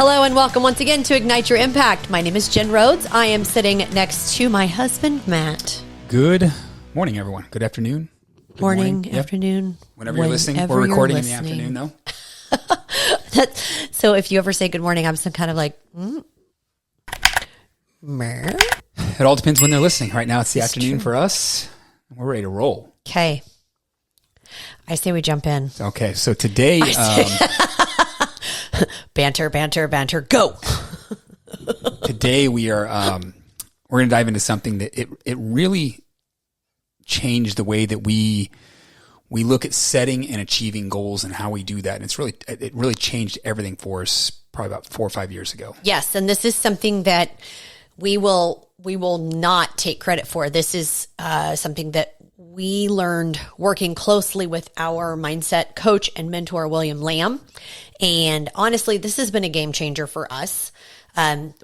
Hello and welcome once again to Ignite Your Impact. My name is Jen Rhodes. I am sitting next to my husband, Matt. Good morning, everyone. Good afternoon. Good morning. Afternoon. Whenever you're listening. We're recording in the afternoon, though. So if you ever say good morning, I'm some kind of like, Meh? It all depends when they're listening. Right now, it's the afternoon for us. We're ready to roll. Okay. I say we jump in. Okay, so today... banter, go. Today we are we're going to dive into something that it really changed the way that we look at setting and achieving goals and how we do that. And it really changed everything for us probably about 4 or 5 years ago. Yes, and this is something that we will not take credit for. This is something that we learned working closely with our mindset coach and mentor, William Lamb. And honestly, this has been a game changer for us.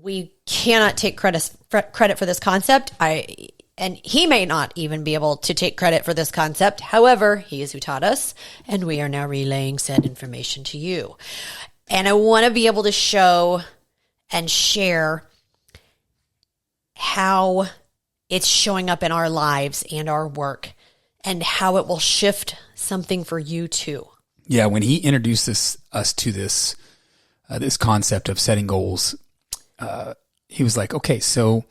We cannot take credit for this concept. And he may not even be able to take credit for this concept. However, he is who taught us, and we are now relaying said information to you. And I want to be able to show and share how it's showing up in our lives and our work, and how it will shift something for you too. Yeah, when he introduced us to this concept of setting goals, he was like, "Okay, so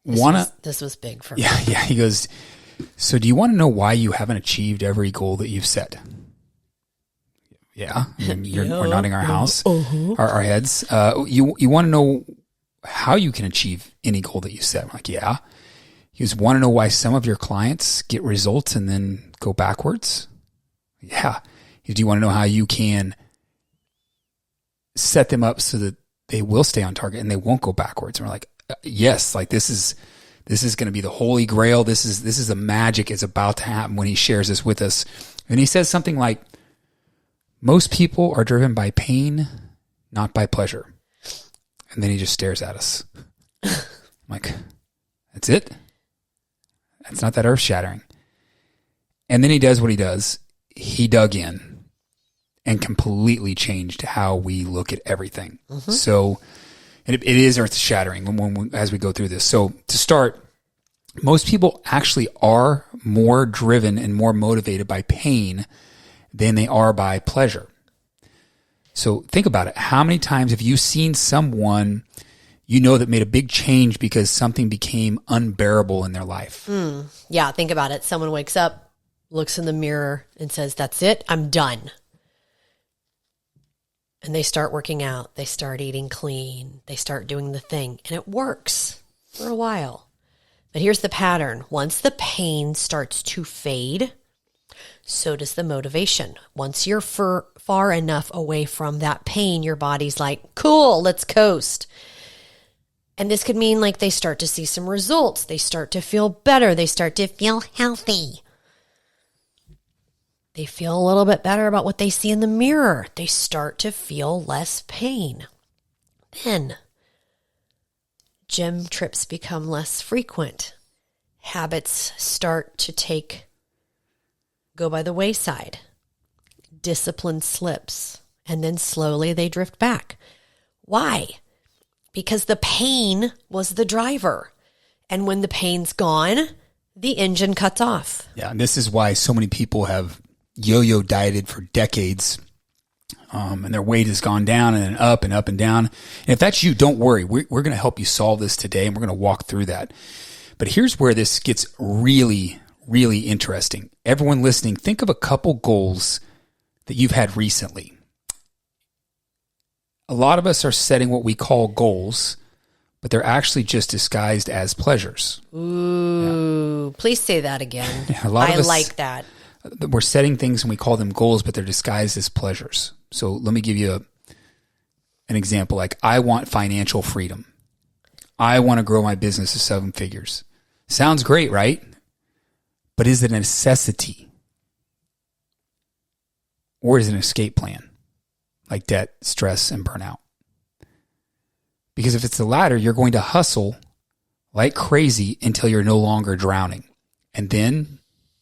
this was big for me." Yeah. He goes, "So do you want to know why you haven't achieved every goal that you've set?" Yeah, we're nodding our house, our heads. You want to know how you can achieve any goal that you set? I'm like, yeah. He goes, want to know why some of your clients get results and then go backwards? Yeah. Do you want to know how you can set them up so that they will stay on target and they won't go backwards? And we're like, yes, like this is going to be the holy grail. This is the magic is about to happen when he shares this with us. And he says something like, most people are driven by pain, not by pleasure. And then he just stares at us. I'm like, that's it? That's not that earth shattering. And then he does what he does. He dug in and completely changed how we look at everything. Mm-hmm. So it is earth shattering as we go through this. So to start, most people actually are more driven and more motivated by pain than they are by pleasure. So think about it. How many times have you seen someone that made a big change because something became unbearable in their life? Yeah, think about it. Someone wakes up, looks in the mirror, and says, that's it, I'm done. And they start working out. They start eating clean. They start doing the thing. And it works for a while. But here's the pattern. Once the pain starts to fade, so does the motivation. Once you're far enough away from that pain, your body's like, cool, let's coast. And this could mean like they start to see some results. They start to feel better. They start to feel healthy. They feel a little bit better about what they see in the mirror. They start to feel less pain. Then gym trips become less frequent. Habits start to go by the wayside. Discipline slips, and then slowly they drift back. Why? Because the pain was the driver. And when the pain's gone, the engine cuts off. Yeah, and this is why so many people have yo-yo dieted for decades, and their weight has gone down and up and up and down. And if that's you, don't worry. We're going to help you solve this today, and we're going to walk through that. But here's where this gets really, really interesting. Everyone listening, think of a couple goals that you've had recently. A lot of us are setting what we call goals, but they're actually just disguised as pleasures. Ooh, yeah. Please say that again. Yeah, I like that. We're setting things and we call them goals, but they're disguised as pleasures. So let me give you an example. Like, I want financial freedom. I want to grow my business to 7 figures. Sounds great, right? But is it a necessity? Or is it an escape plan? Like debt, stress, and burnout. Because if it's the latter, you're going to hustle like crazy until you're no longer drowning. And then,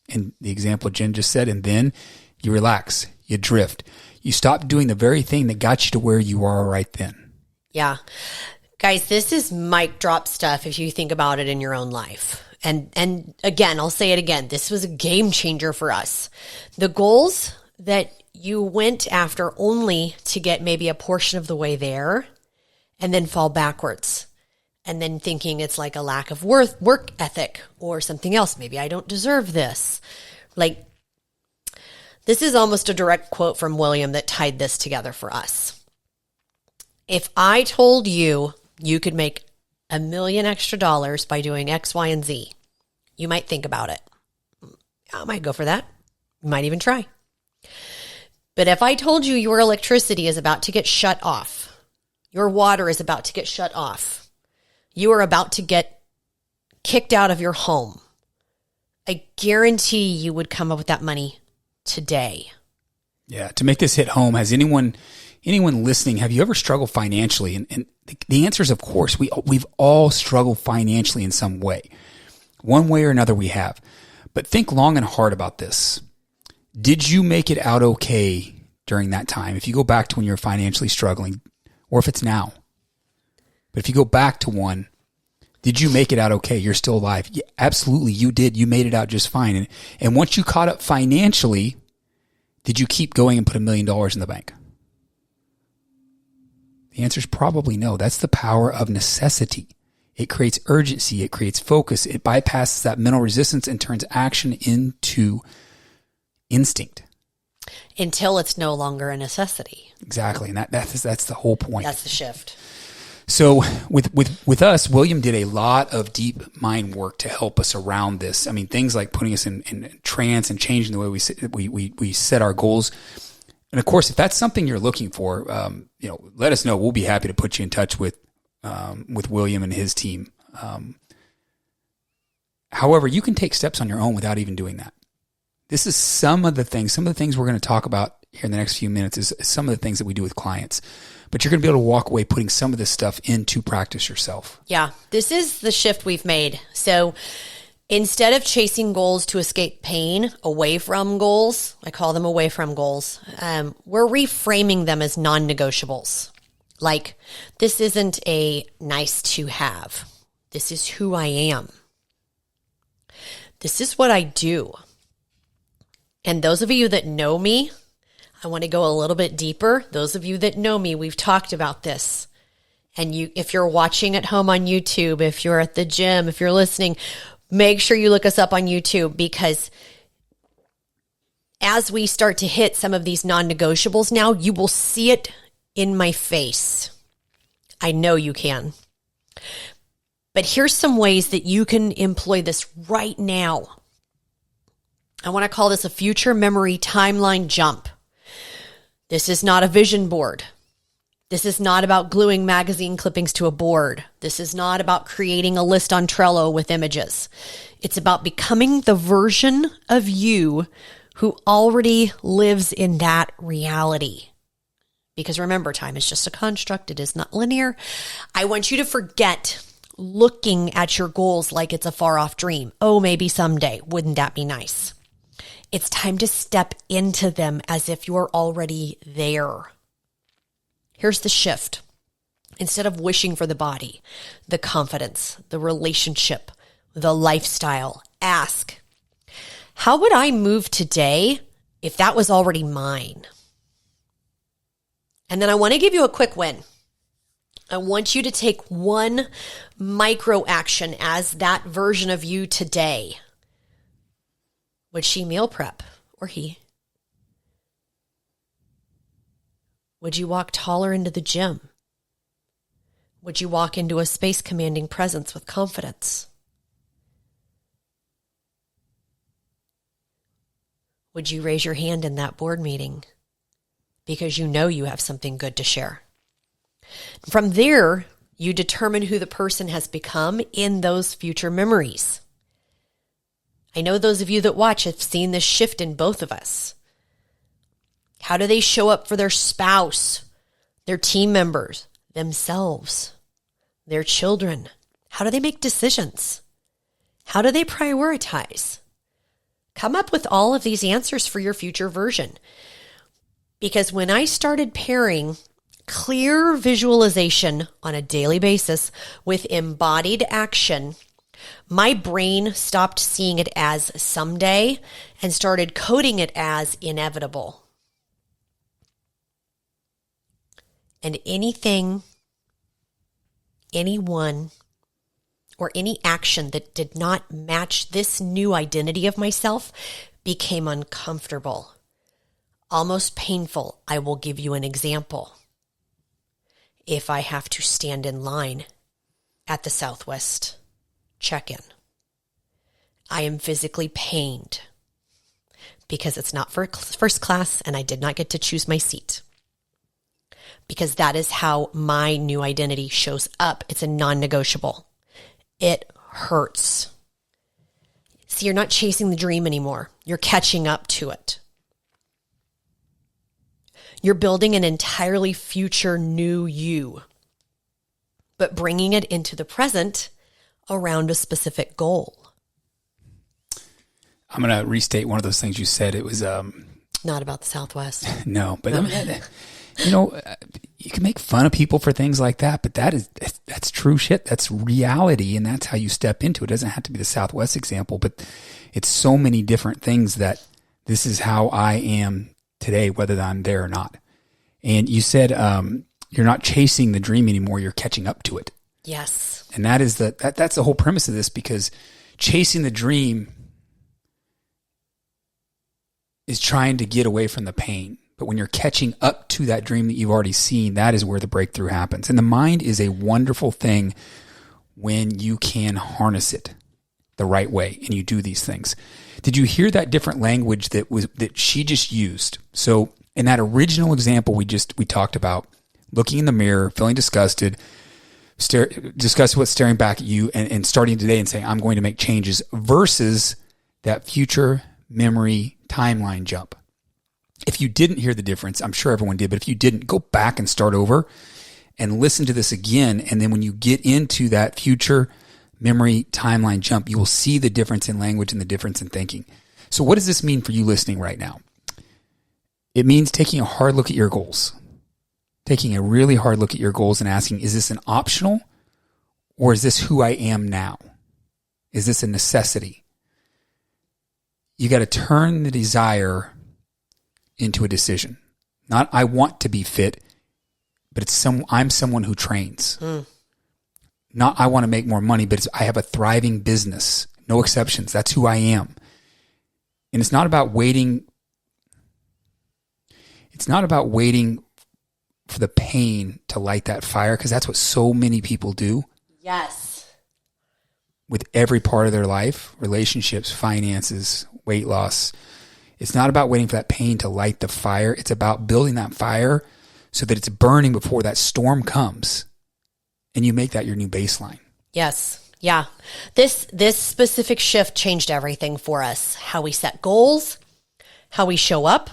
in the example Jen just said, and then you relax, you drift, You stopped doing the very thing that got you to where you are right then. Yeah. Guys, this is mic drop stuff if you think about it in your own life. And again, I'll say it again. This was a game changer for us. The goals that you went after only to get maybe a portion of the way there and then fall backwards. And then thinking it's like a lack of work ethic or something else. Maybe I don't deserve this. Like, this is almost a direct quote from William that tied this together for us. If I told you you could make $1 million extra by doing X, Y, and Z, you might think about it. I might go for that. You might even try. But if I told you your electricity is about to get shut off, your water is about to get shut off, you are about to get kicked out of your home, I guarantee you would come up with that money today. Yeah. To make this hit home, has anyone listening, have you ever struggled financially? And the answer is, of course, we've all struggled financially in some way. One way or another we have. But think long and hard about this. Did you make it out okay during that time? If you go back to when you're financially struggling, or if it's now. But if you go back to one, did you make it out okay? You're still alive. Yeah, absolutely, you did. You made it out just fine. And once you caught up financially, did you keep going and put $1 million in the bank? The answer is probably no. That's the power of necessity. It creates urgency. It creates focus. It bypasses that mental resistance and turns action into instinct. Until it's no longer a necessity. Exactly. And that's the whole point. That's the shift. So with us, William did a lot of deep mind work to help us around this. I mean, things like putting us in trance and changing the way we set our goals. And of course, if that's something you're looking for, let us know. We'll be happy to put you in touch with William and his team. However, you can take steps on your own without even doing that. This is some of the things we're going to talk about here in the next few minutes is some of the things that we do with clients. But you're going to be able to walk away putting some of this stuff into practice yourself. Yeah, this is the shift we've made. So instead of chasing goals to escape pain, away from goals, I call them away from goals, we're reframing them as non-negotiables. Like, this isn't a nice to have. This is who I am. This is what I do. And those of you that know me, I want to go a little bit deeper. Those of you that know me, we've talked about this. And if you're watching at home on YouTube, if you're at the gym, if you're listening, make sure you look us up on YouTube, because as we start to hit some of these non-negotiables now, you will see it in my face. I know you can. But here's some ways that you can employ this right now. I want to call this a future memory timeline jump. This is not a vision board. This is not about gluing magazine clippings to a board. This is not about creating a list on Trello with images. It's about becoming the version of you who already lives in that reality. Because remember, time is just a construct. It is not linear. I want you to forget looking at your goals like it's a far-off dream. Oh, maybe someday. Wouldn't that be nice? It's time to step into them as if you're already there. Here's the shift. Instead of wishing for the body, the confidence, the relationship, the lifestyle, ask, how would I move today if that was already mine? And then I want to give you a quick win. I want you to take one micro action as that version of you today. Would she meal prep, or he? Would you walk taller into the gym? Would you walk into a space commanding presence with confidence? Would you raise your hand in that board meeting because you know you have something good to share? From there, you determine who the person has become in those future memories. I know those of you that watch have seen this shift in both of us. How do they show up for their spouse, their team members, themselves, their children? How do they make decisions? How do they prioritize? Come up with all of these answers for your future version. Because when I started pairing clear visualization on a daily basis with embodied action, my brain stopped seeing it as someday and started coding it as inevitable. And anything, anyone, or any action that did not match this new identity of myself became uncomfortable, almost painful. I will give you an example. If I have to stand in line at the Southwest check-in, I am physically pained because it's not for first class and I did not get to choose my seat. Because that is how my new identity shows up. It's a non-negotiable. It hurts. See, you're not chasing the dream anymore. You're catching up to it. You're building an entirely future new you, but bringing it into the present around a specific goal. I'm going to restate one of those things you said. It was not about the Southwest. No, but I mean, you know, you can make fun of people for things like that, but that's true shit. That's reality, and that's how you step into it. It doesn't have to be the Southwest example, but it's so many different things that this is how I am today, whether I'm there or not. And you said you're not chasing the dream anymore, you're catching up to it. Yes. And that is that's the whole premise of this, because chasing the dream is trying to get away from the pain. But when you're catching up to that dream that you've already seen, that is where the breakthrough happens. And the mind is a wonderful thing when you can harness it the right way and you do these things. Did you hear that different language that she just used? So in that original example we talked about, looking in the mirror, feeling disgusted, disgusted with staring back at you and starting today and saying, I'm going to make changes, versus that future memory timeline jump. If you didn't hear the difference, I'm sure everyone did, but if you didn't, go back and start over and listen to this again. And then when you get into that future memory timeline jump, you will see the difference in language and the difference in thinking. So what does this mean for you listening right now? It means taking a hard look at your goals, taking a really hard look at your goals and asking, is this an optional or is this who I am now? Is this a necessity? You got to turn the desire into a decision. Not I want to be fit, but it's I'm someone who trains. Not I want to make more money, but I have a thriving business. No exceptions. That's who I am. And it's not about waiting. It's not about waiting for the pain to light that fire, because that's what so many people do. Yes. With every part of their life, relationships, finances, weight loss. It's not about waiting for that pain to light the fire. It's about building that fire so that it's burning before that storm comes. And you make that your new baseline. Yes. Yeah. This specific shift changed everything for us. How we set goals, how we show up,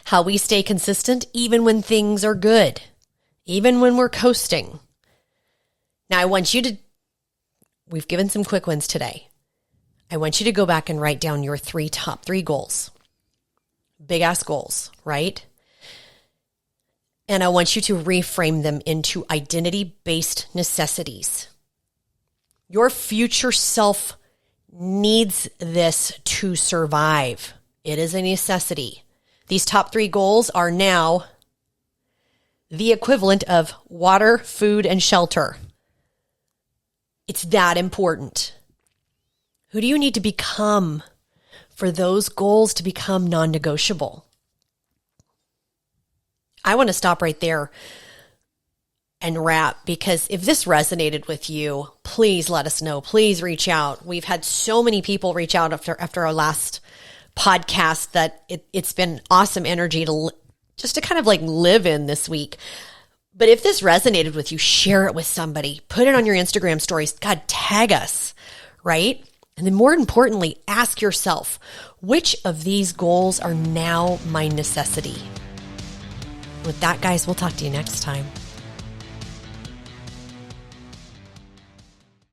how we stay consistent even when things are good, even when we're coasting. Now I want you to, we've given some quick wins today. I want you to go back and write down your top three goals. Big ass goals, right? And I want you to reframe them into identity-based necessities. Your future self needs this to survive. It is a necessity. These top three goals are now the equivalent of water, food, and shelter. It's that important. Who do you need to become for those goals to become non-negotiable? I want to stop right there and wrap, because if this resonated with you, please let us know. Please reach out. We've had so many people reach out after our last podcast that it's been awesome energy to kind of like live in this week. But if this resonated with you, share it with somebody. Put it on your Instagram stories. God, tag us, right? And then more importantly, ask yourself, which of these goals are now my necessity? With that, guys, we'll talk to you next time.